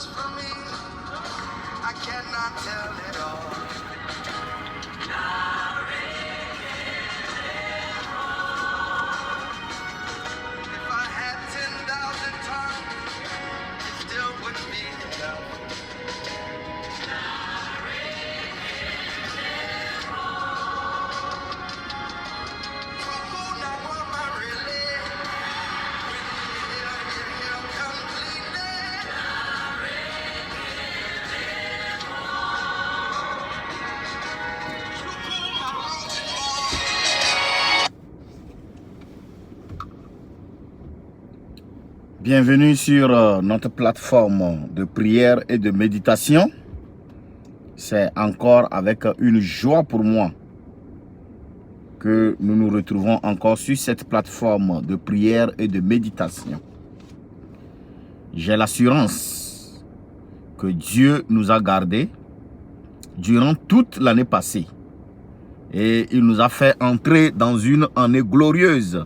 words for me. I cannot tell it all. If I had 10,000 tongues, it still wouldn't be enough. Cuckoo, now am I really? When you hear completely. Bienvenue sur notre plateforme de prière et de méditation. C'est encore avec une joie pour moi que nous nous retrouvons encore sur cette plateforme de prière et de méditation. J'ai l'assurance que Dieu nous a gardés durant toute l'année passée et il nous a fait entrer dans une année glorieuse.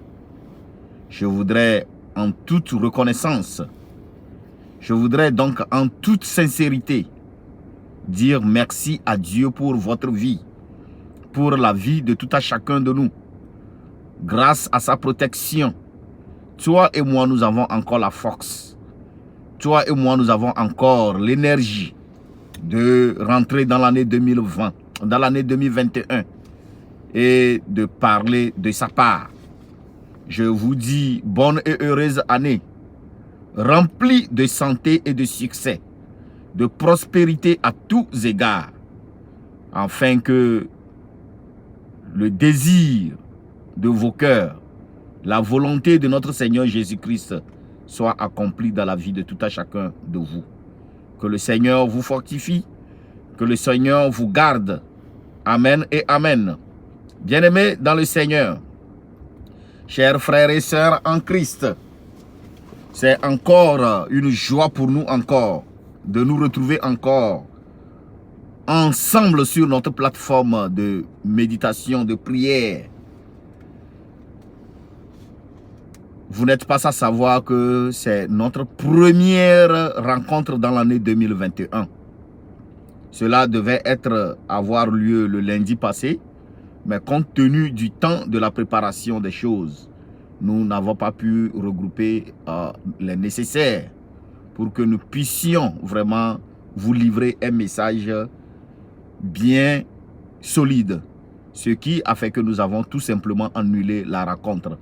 Je voudrais en toute reconnaissance, je voudrais donc en toute sincérité dire merci à Dieu pour votre vie, pour la vie de tout à chacun de nous. Grâce à sa protection, toi et moi, nous avons encore la force. Toi et moi, nous avons encore l'énergie de rentrer dans l'année 2020, dans l'année 2021 et de parler de sa part. Je vous dis bonne et heureuse année, remplie de santé et de succès, de prospérité à tous égards, afin que le désir de vos cœurs, la volonté de notre Seigneur Jésus-Christ soit accomplie dans la vie de tout à chacun de vous. Que le Seigneur vous fortifie, que le Seigneur vous garde. Amen et Amen. Bien-aimés dans le Seigneur, chers frères et sœurs en Christ, c'est encore une joie pour nous encore de nous retrouver encore ensemble sur notre plateforme de méditation, de prière. Vous n'êtes pas sans savoir que c'est notre première rencontre dans l'année 2021. Cela devait avoir lieu le lundi passé, mais compte tenu du temps de la préparation des choses, nous n'avons pas pu regrouper les nécessaires pour que nous puissions vraiment vous livrer un message bien solide. Ce qui a fait que nous avons tout simplement annulé la rencontre.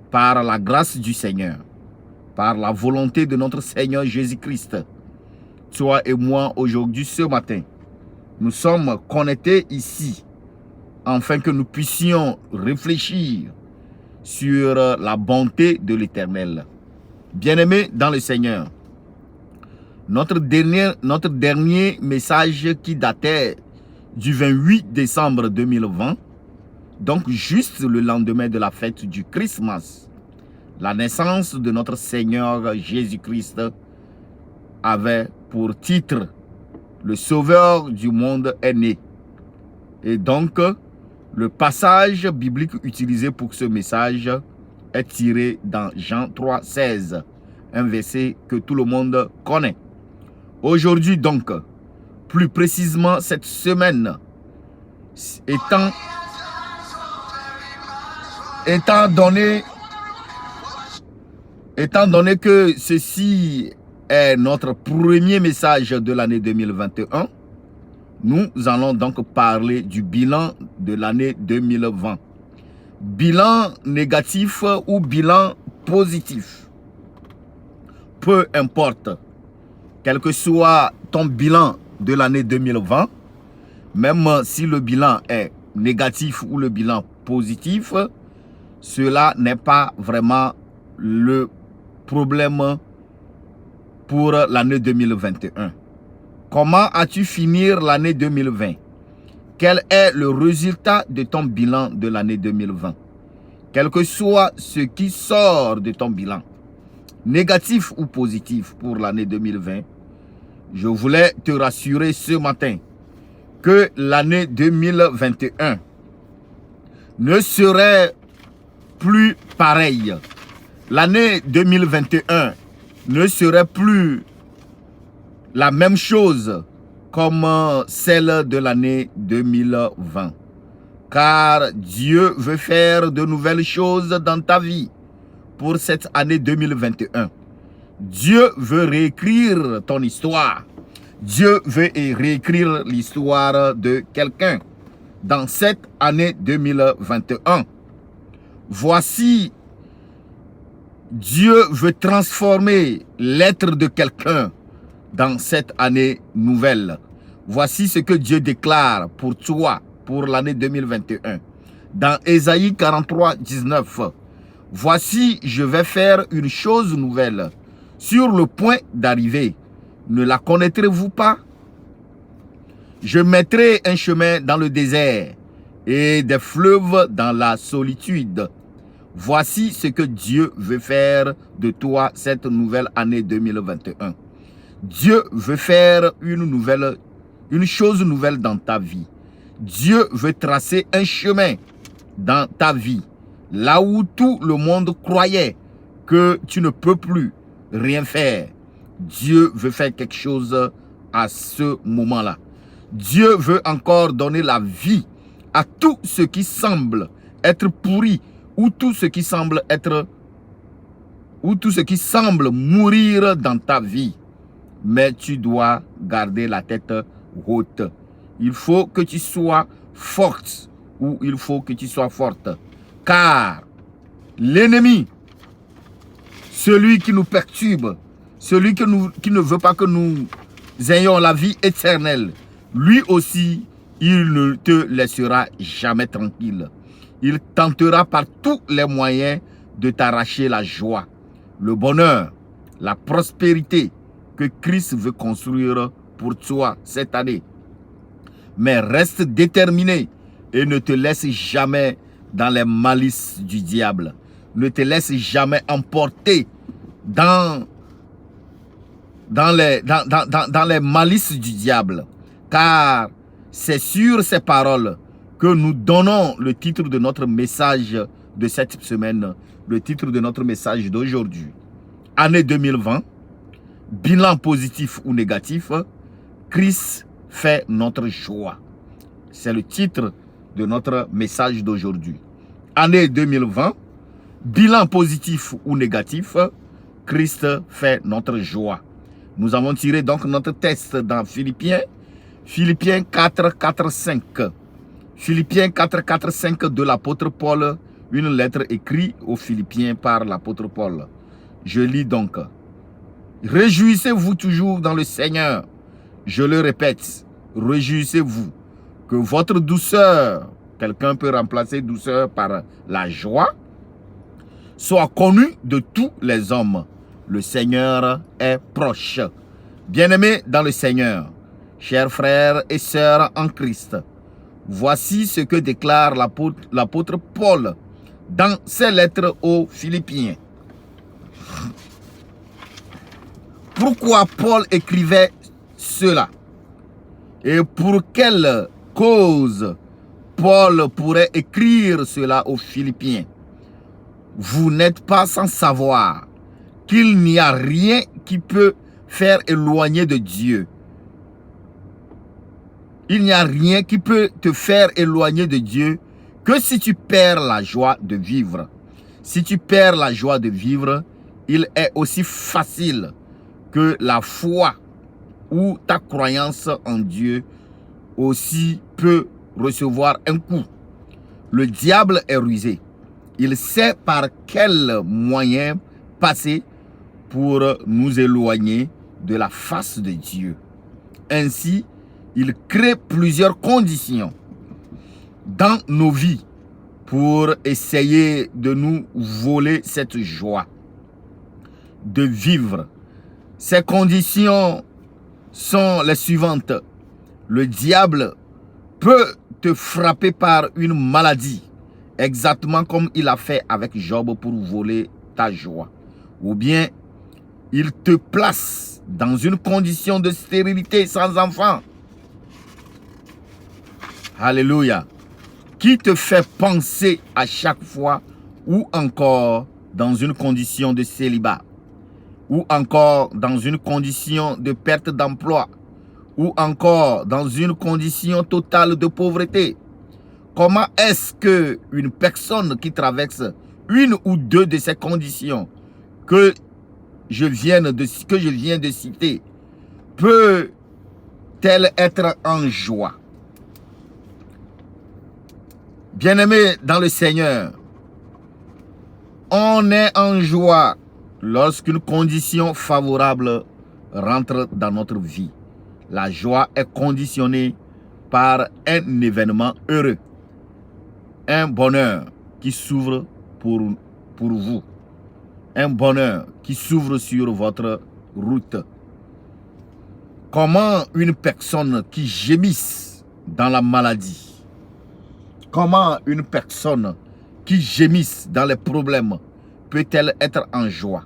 Par la grâce du Seigneur, par la volonté de notre Seigneur Jésus-Christ, toi et moi aujourd'hui, ce matin, nous sommes connectés ici afin que nous puissions réfléchir sur la bonté de l'Éternel. Bien-aimés dans le Seigneur, notre dernier message qui datait du 28 décembre 2020, donc juste le lendemain de la fête du Christmas, la naissance de notre Seigneur Jésus-Christ avait pour titre « Le Sauveur du monde est né ». Et donc, le passage biblique utilisé pour ce message est tiré dans Jean 3, 16, un verset que tout le monde connaît. Aujourd'hui donc, plus précisément cette semaine, étant donné que ceci est notre premier message de l'année 2021, nous allons donc parler du bilan de l'année 2020. Bilan négatif ou bilan positif. Peu importe, quel que soit ton bilan de l'année 2020, même si le bilan est négatif ou le bilan positif, cela n'est pas vraiment le problème pour l'année 2021. Comment as-tu fini l'année 2020? Quel est le résultat de ton bilan de l'année 2020? Quel que soit ce qui sort de ton bilan, négatif ou positif pour l'année 2020, je voulais te rassurer ce matin que l'année 2021 ne serait plus pareille. L'année 2021 ne serait plus la même chose comme celle de l'année 2020. Car Dieu veut faire de nouvelles choses dans ta vie pour cette année 2021. Dieu veut réécrire ton histoire. Dieu veut réécrire l'histoire de quelqu'un dans cette année 2021. Voici, Dieu veut transformer l'être de quelqu'un dans cette année nouvelle. Voici ce que Dieu déclare pour toi, pour l'année 2021. Dans Ésaïe 43, 19. Voici, je vais faire une chose nouvelle, sur le point d'arriver. Ne la connaîtrez-vous pas? Je mettrai un chemin dans le désert et des fleuves dans la solitude. Voici ce que Dieu veut faire de toi cette nouvelle année 2021. Dieu veut faire une chose nouvelle dans ta vie. Dieu veut tracer un chemin dans ta vie. Là où tout le monde croyait que tu ne peux plus rien faire, Dieu veut faire quelque chose à ce moment-là. Dieu veut encore donner la vie à tout ce qui semble être pourri ou tout ce qui semble mourir dans ta vie. Mais tu dois garder la tête haute. Il faut que tu sois forte ou il faut que tu sois forte. Car l'ennemi, celui qui nous perturbe, celui qui ne veut pas que nous ayons la vie éternelle, lui aussi, il ne te laissera jamais tranquille. Il tentera par tous les moyens de t'arracher la joie, le bonheur, la prospérité que Christ veut construire pour toi cette année. Mais reste déterminé et ne te laisse jamais dans les malices du diable. Ne te laisse jamais emporter dans les malices du diable. Car c'est sur ces paroles que nous donnons le titre de notre message de cette semaine, le titre de notre message d'aujourd'hui. Année 2020, bilan positif ou négatif, Christ fait notre joie. C'est le titre de notre message d'aujourd'hui. Année 2020, bilan positif ou négatif, Christ fait notre joie. Nous avons tiré donc notre texte dans Philippiens 4, 4, 5. Philippiens 4, 4, 5 de l'apôtre Paul, une lettre écrite aux Philippiens par l'apôtre Paul. Je lis donc. Réjouissez-vous toujours dans le Seigneur. Je le répète, réjouissez-vous. Que votre douceur, quelqu'un peut remplacer douceur par la joie, soit connue de tous les hommes. Le Seigneur est proche. Bien-aimés dans le Seigneur, chers frères et sœurs en Christ, voici ce que déclare l'apôtre Paul dans ses lettres aux Philippiens. Pourquoi Paul écrivait cela? Et pour quelle cause Paul pourrait écrire cela aux Philippiens? Vous n'êtes pas sans savoir qu'il n'y a rien qui peut faire éloigner de Dieu. Il n'y a rien qui peut te faire éloigner de Dieu que si tu perds la joie de vivre. Si tu perds la joie de vivre, il est aussi facile que la foi ou ta croyance en Dieu aussi peut recevoir un coup. Le diable est rusé. Il sait par quel moyen passer pour nous éloigner de la face de Dieu. Ainsi, il crée plusieurs conditions dans nos vies pour essayer de nous voler cette joie de vivre. Ces conditions sont les suivantes. Le diable peut te frapper par une maladie, exactement comme il a fait avec Job pour voler ta joie. Ou bien, il te place dans une condition de stérilité sans enfant. Alléluia. Qui te fait penser à chaque fois ou encore dans une condition de célibat. ou encore dans une condition de perte d'emploi, ou encore dans une condition totale de pauvreté. Comment est-ce qu'une personne qui traverse une ou deux de ces conditions que je viens de citer peut-elle être en joie? Bien-aimés dans le Seigneur, on est en joie lorsqu'une condition favorable rentre dans notre vie. La joie est conditionnée par un événement heureux, un bonheur qui s'ouvre pour vous, un bonheur qui s'ouvre sur votre route. Comment une personne qui gémisse dans la maladie, comment une personne qui gémisse dans les problèmes peut-elle être en joie?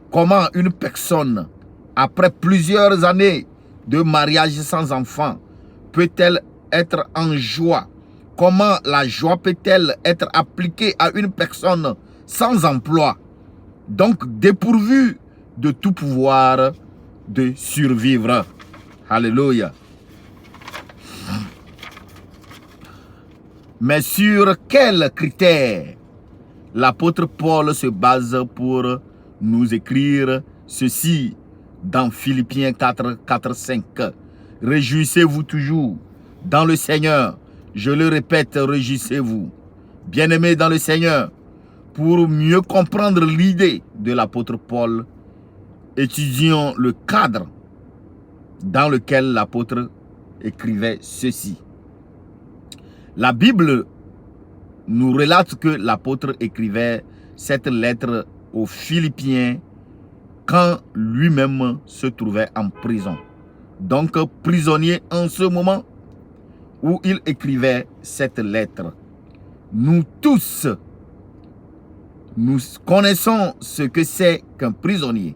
Comment une personne, après plusieurs années de mariage sans enfant, peut-elle être en joie? Comment la joie peut-elle être appliquée à une personne sans emploi, donc dépourvue de tout pouvoir de survivre? Alléluia. Mais sur quels critères l'apôtre Paul se base pour nous écrire ceci dans Philippiens 4, 5. Réjouissez-vous toujours dans le Seigneur. Je le répète, réjouissez-vous. Bien-aimés dans le Seigneur, pour mieux comprendre l'idée de l'apôtre Paul, étudions le cadre dans lequel l'apôtre écrivait ceci. La Bible nous relate que l'apôtre écrivait cette lettre aux Philippiens quand lui-même se trouvait en prison. Donc prisonnier en ce moment où il écrivait cette lettre. Nous tous, nous connaissons ce que c'est qu'un prisonnier.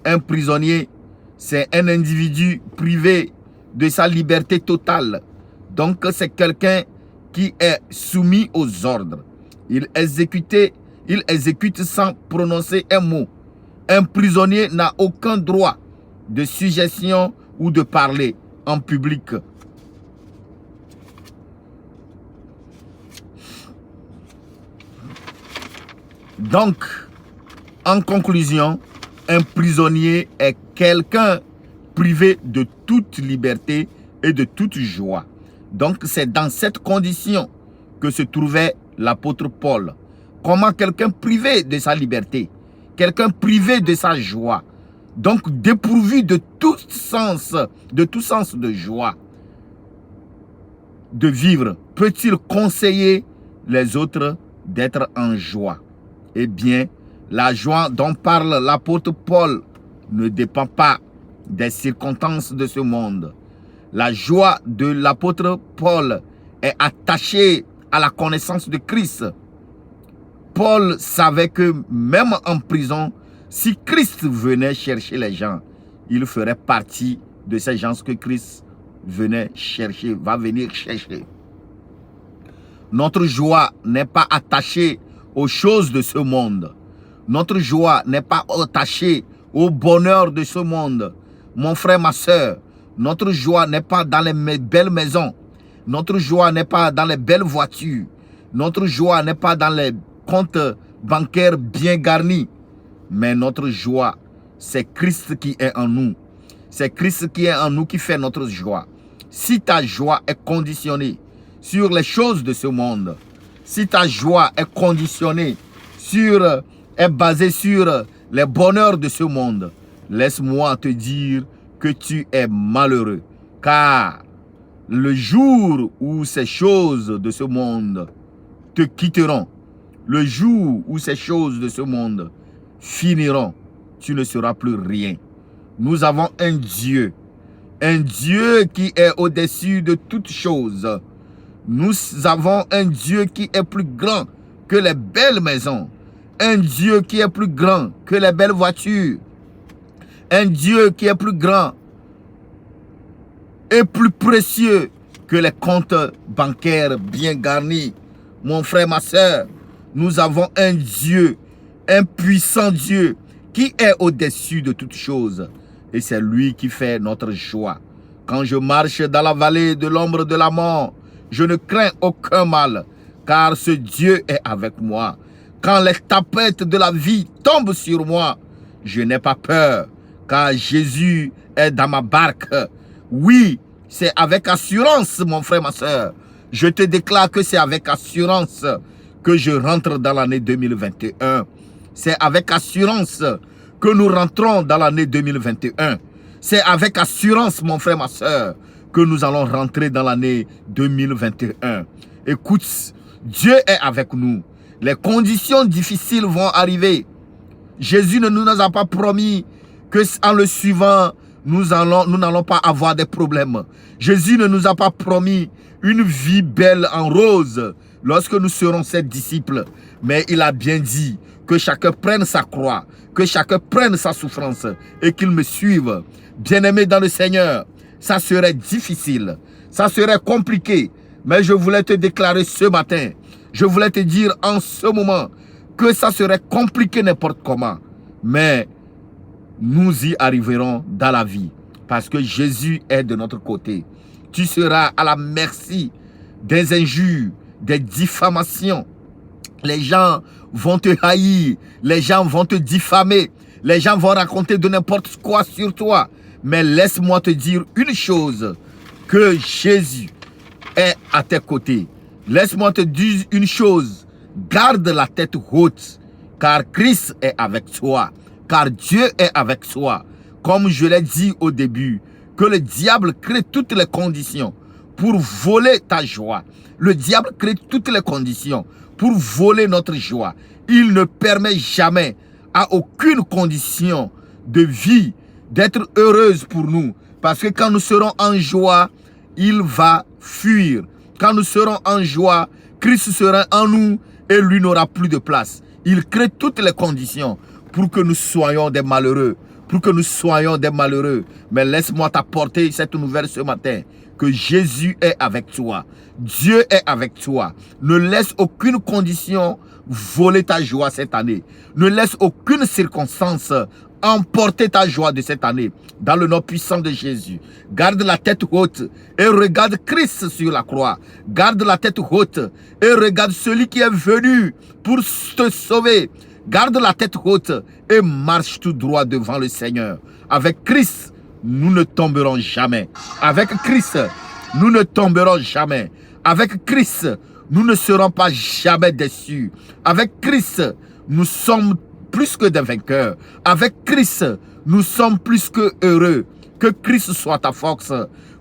Un prisonnier, c'est un individu privé de sa liberté totale. Donc c'est quelqu'un qui est soumis aux ordres. Il exécute sans prononcer un mot. Un prisonnier n'a aucun droit de suggestion ou de parler en public. Donc, en conclusion, un prisonnier est quelqu'un privé de toute liberté et de toute joie. Donc, c'est dans cette condition que se trouvait l'apôtre Paul. Comment quelqu'un privé de sa liberté, quelqu'un privé de sa joie, donc dépourvu de tout sens de joie, de vivre, peut-il conseiller les autres d'être en joie? Eh bien, la joie dont parle l'apôtre Paul ne dépend pas des circonstances de ce monde. La joie de l'apôtre Paul est attachée à la connaissance de Christ. Paul savait que même en prison, si Christ venait chercher les gens, il ferait partie de ces gens que Christ va venir chercher. Notre joie n'est pas attachée aux choses de ce monde. Notre joie n'est pas attachée au bonheur de ce monde. Mon frère, ma soeur, notre joie n'est pas dans les belles maisons. Notre joie n'est pas dans les belles voitures. Notre joie n'est pas dans les comptes bancaires bien garnis. Mais notre joie, c'est Christ qui est en nous. C'est Christ qui est en nous qui fait notre joie. Si ta joie est conditionnée sur les choses de ce monde, si ta joie est conditionnée est basée sur les bonheurs de ce monde, laisse-moi te dire que tu es malheureux. Car le jour où ces choses de ce monde te quitteront, le jour où ces choses de ce monde finiront, tu ne seras plus rien. Nous avons un Dieu qui est au-dessus de toutes choses. Nous avons un Dieu qui est plus grand que les belles maisons. Un Dieu qui est plus grand que les belles voitures. Un Dieu qui est plus grand et plus précieux que les comptes bancaires bien garnis. Mon frère, ma soeur, nous avons un Dieu, un puissant Dieu qui est au-dessus de toutes choses. Et c'est lui qui fait notre joie. Quand je marche dans la vallée de l'ombre de la mort, je ne crains aucun mal, car ce Dieu est avec moi. Quand les tapettes de la vie tombent sur moi, je n'ai pas peur, car Jésus est dans ma barque. Oui, c'est avec assurance, mon frère, ma soeur. Je te déclare que c'est avec assurance que je rentre dans l'année 2021. C'est avec assurance que nous rentrons dans l'année 2021. C'est avec assurance, mon frère, ma soeur, que nous allons rentrer dans l'année 2021. Écoute, Dieu est avec nous. Les conditions difficiles vont arriver. Jésus ne nous a pas promis qu'en le suivant, nous n'allons pas avoir des problèmes. Jésus ne nous a pas promis une vie belle en rose lorsque nous serons ses disciples. Mais il a bien dit que chacun prenne sa croix, que chacun prenne sa souffrance et qu'il me suive. Bien-aimé dans le Seigneur, ça serait difficile, ça serait compliqué, mais je voulais te déclarer ce matin, je voulais te dire en ce moment que ça serait compliqué n'importe comment, mais nous y arriverons dans la vie parce que Jésus est de notre côté. Tu seras à la merci des injures, des diffamations. Les gens vont te haïr, les gens vont te diffamer, les gens vont raconter de n'importe quoi sur toi. Mais laisse-moi te dire une chose, que Jésus est à tes côtés. Laisse-moi te dire une chose, garde la tête haute, car Christ est avec toi, car Dieu est avec toi. Comme je l'ai dit au début, que le diable crée toutes les conditions pour voler ta joie. Le diable crée toutes les conditions pour voler notre joie. Il ne permet jamais à aucune condition de vie d'être heureuse pour nous. Parce que quand nous serons en joie, il va fuir. Quand nous serons en joie, Christ sera en nous et lui n'aura plus de place. Il crée toutes les conditions pour que nous soyons des malheureux. Pour que nous soyons des malheureux. Mais laisse-moi t'apporter cette nouvelle ce matin. Que Jésus est avec toi. Dieu est avec toi. Ne laisse aucune condition voler ta joie cette année. Ne laisse aucune circonstance emporter ta joie de cette année. Dans le nom puissant de Jésus. Garde la tête haute et regarde Christ sur la croix. Garde la tête haute et regarde celui qui est venu pour te sauver. Garde la tête haute et marche tout droit devant le Seigneur. Avec Christ, nous ne tomberons jamais. Avec Christ, nous ne tomberons jamais. Avec Christ, nous ne serons pas jamais déçus. Avec Christ, nous sommes plus que des vainqueurs. Avec Christ, nous sommes plus que heureux. Que Christ soit ta force.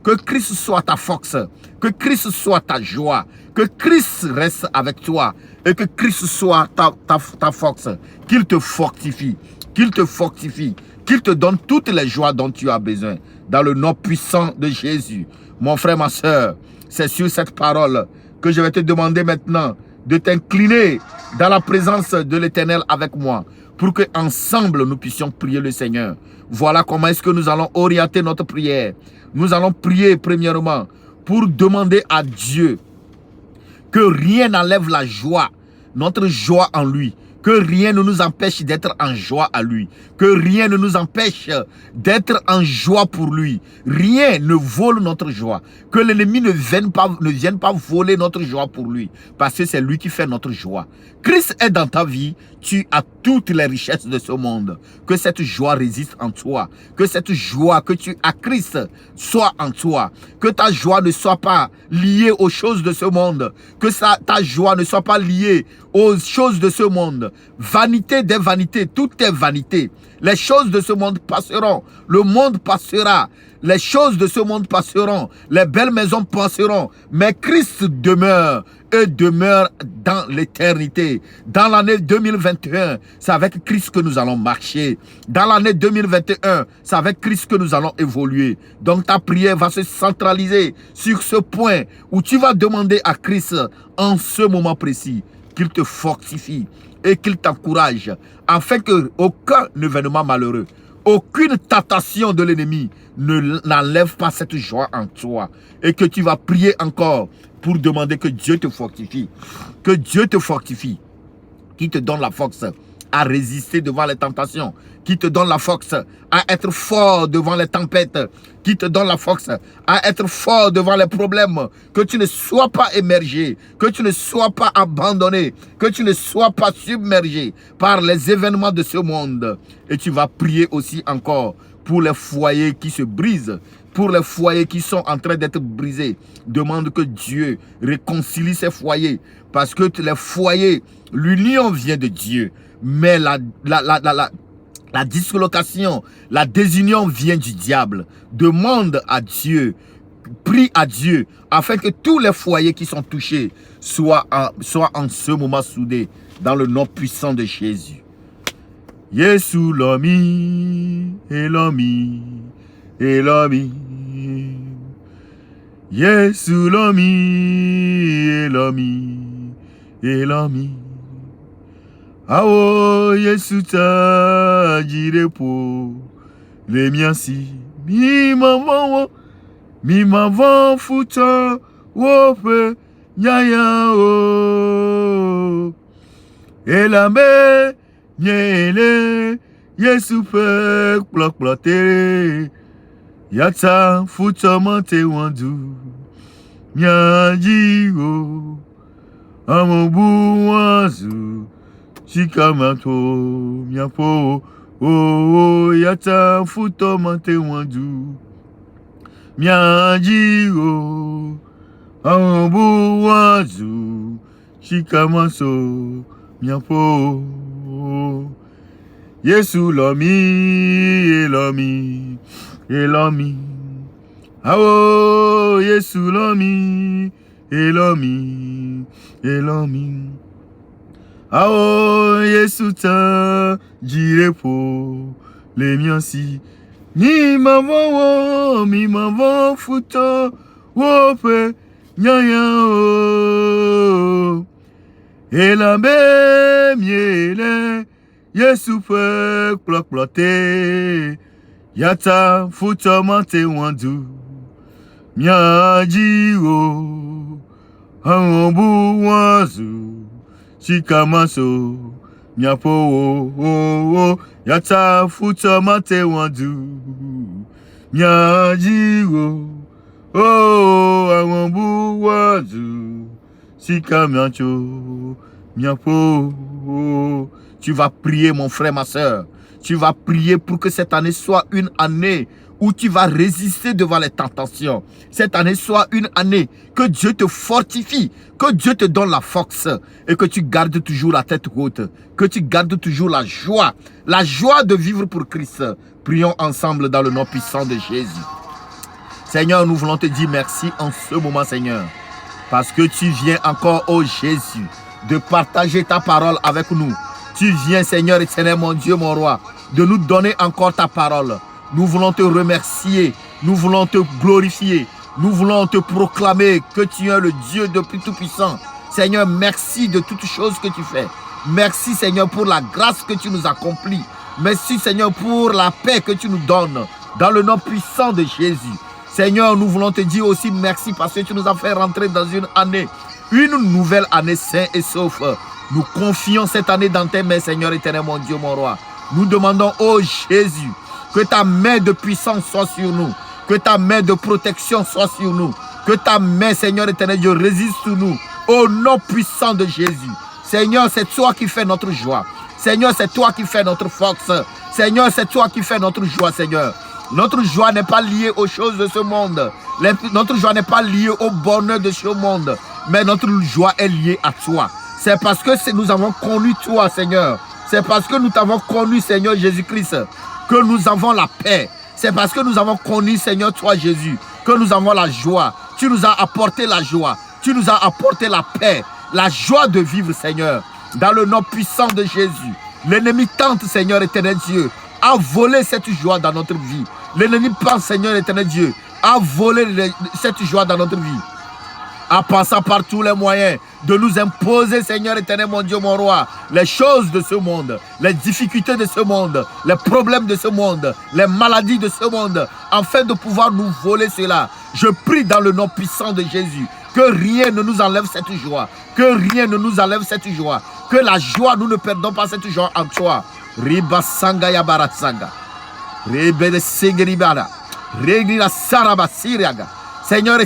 Que Christ soit ta force. Que Christ soit ta joie. Que Christ reste avec toi. Et que Christ soit ta force. Qu'il te fortifie. Qu'il te fortifie. Qu'il te donne toutes les joies dont tu as besoin. Dans le nom puissant de Jésus. Mon frère, ma soeur, c'est sur cette parole que je vais te demander maintenant de t'incliner dans la présence de l'Éternel avec moi. Pour que ensemble nous puissions prier le Seigneur. Voilà comment est-ce que nous allons orienter notre prière. Nous allons prier premièrement pour demander à Dieu que rien n'enlève la joie, notre joie en lui. Que rien ne nous empêche d'être en joie à lui. Que rien ne nous empêche d'être en joie pour lui. Rien ne vole notre joie. Que l'ennemi ne vienne pas voler notre joie pour lui. Parce que c'est lui qui fait notre joie. Christ est dans ta vie. Tu as toutes les richesses de ce monde. Que cette joie résiste en toi. Que cette joie que tu as Christ soit en toi. Que ta joie ne soit pas liée aux choses de ce monde. Que ta joie ne soit pas liée aux choses de ce monde. Vanité des vanités, tout est vanité. Les choses de ce monde passeront. Le monde passera. Les choses de ce monde passeront. Les belles maisons passeront. Mais Christ demeure et demeure dans l'éternité. Dans l'année 2021, c'est avec Christ que nous allons marcher. Dans l'année 2021, c'est avec Christ que nous allons évoluer. Donc ta prière va se centraliser sur ce point où tu vas demander à Christ en ce moment précis qu'il te fortifie et qu'il t'encourage afin que aucun événement malheureux, aucune tentation de l'ennemi n'enlève pas cette joie en toi et que tu vas prier encore pour demander que Dieu te fortifie, que Dieu te fortifie, qu'il te donne la force à résister devant les tentations, qui te donne la force à être fort devant les tempêtes, qui te donne la force à être fort devant les problèmes, que tu ne sois pas émergé, que tu ne sois pas abandonné, que tu ne sois pas submergé par les événements de ce monde. Et tu vas prier aussi encore pour les foyers qui se brisent, pour les foyers qui sont en train d'être brisés. Demande que Dieu réconcilie ces foyers, parce que les foyers, l'union vient de Dieu, mais la dislocation, la désunion vient du diable. Demande à Dieu, prie à Dieu, afin que tous les foyers qui sont touchés soient en ce moment soudés, dans le nom puissant de Jésus. Yesu lomi, elomi, elomi. Yesu lomi, elomi, elomi. Awo Yesu ta jirepo le miansi mi maman futa wope nyaya o elame nyele Yesu pe plokplote yata futa mante wandu nyaji o amobu wazu Chikamato miapo o yata futo mante wandu miaji o ambu wazu chikamaso miapo Yesu lomi elomi elomi awo Yesu lomi elomi elomi Aô, Yesu ta jirepo le miansi mi maman futo wope nyaya o elabe miele Yesu pe plokplote yata futo mante wandu miaji o ambu wazu Chikamaso miapo yata futa mate wandu miaji awambu wazu chikamacho miapo. Tu vas prier mon frère, ma soeur. Tu vas prier pour que cette année soit une année où tu vas résister devant les tentations. Cette année soit une année que Dieu te fortifie, que Dieu te donne la force et que tu gardes toujours la tête haute, que tu gardes toujours la joie de vivre pour Christ. Prions ensemble dans le nom puissant de Jésus. Seigneur, nous voulons te dire merci en ce moment, Seigneur, parce que tu viens encore, ô Jésus, de partager ta parole avec nous. Tu viens, Seigneur éternel, mon Dieu, mon roi, de nous donner encore ta parole. Nous voulons te remercier, nous voulons te glorifier, nous voulons te proclamer que tu es le Dieu depuis tout-puissant. Seigneur, merci de toutes choses que tu fais. Merci, Seigneur, pour la grâce que tu nous accomplis. Merci, Seigneur, pour la paix que tu nous donnes dans le nom puissant de Jésus. Seigneur, nous voulons te dire aussi merci parce que tu nous as fait rentrer dans une année, une nouvelle année saine et sauf. Nous confions cette année dans tes mains, Seigneur éternel, mon Dieu, mon roi. Nous demandons, ô Jésus, que ta main de puissance soit sur nous, que ta main de protection soit sur nous, que ta main, Seigneur éternel, Dieu, résiste sur nous, au nom puissant de Jésus. Seigneur, c'est toi qui fais notre joie. Seigneur, c'est toi qui fais notre force. Seigneur, c'est toi qui fais notre joie, Seigneur. Notre joie n'est pas liée aux choses de ce monde. Notre joie n'est pas liée au bonheur de ce monde. Mais notre joie est liée à toi. C'est parce que nous avons connu toi, Seigneur. C'est parce que nous t'avons connu, Seigneur Jésus-Christ, que nous avons la paix. C'est parce que nous avons connu, Seigneur, toi, Jésus, que nous avons la joie. Tu nous as apporté la joie. Tu nous as apporté la paix. La joie de vivre, Seigneur. Dans le nom puissant de Jésus. L'ennemi tente, Seigneur éternel Dieu, à voler cette joie dans notre vie. L'ennemi pense, Seigneur éternel Dieu, à voler cette joie dans notre vie. En passant par tous les moyens de nous imposer, Seigneur éternel, mon Dieu, mon roi, les choses de ce monde, les difficultés de ce monde, les problèmes de ce monde, les maladies de ce monde, afin de pouvoir nous voler cela. Je prie dans le nom puissant de Jésus, que rien ne nous enlève cette joie, que rien ne nous enlève cette joie, Que la joie, nous ne perdons pas cette joie en toi. Riba sanga ya baratsanga. Rebe de Seigneur, Seigneur,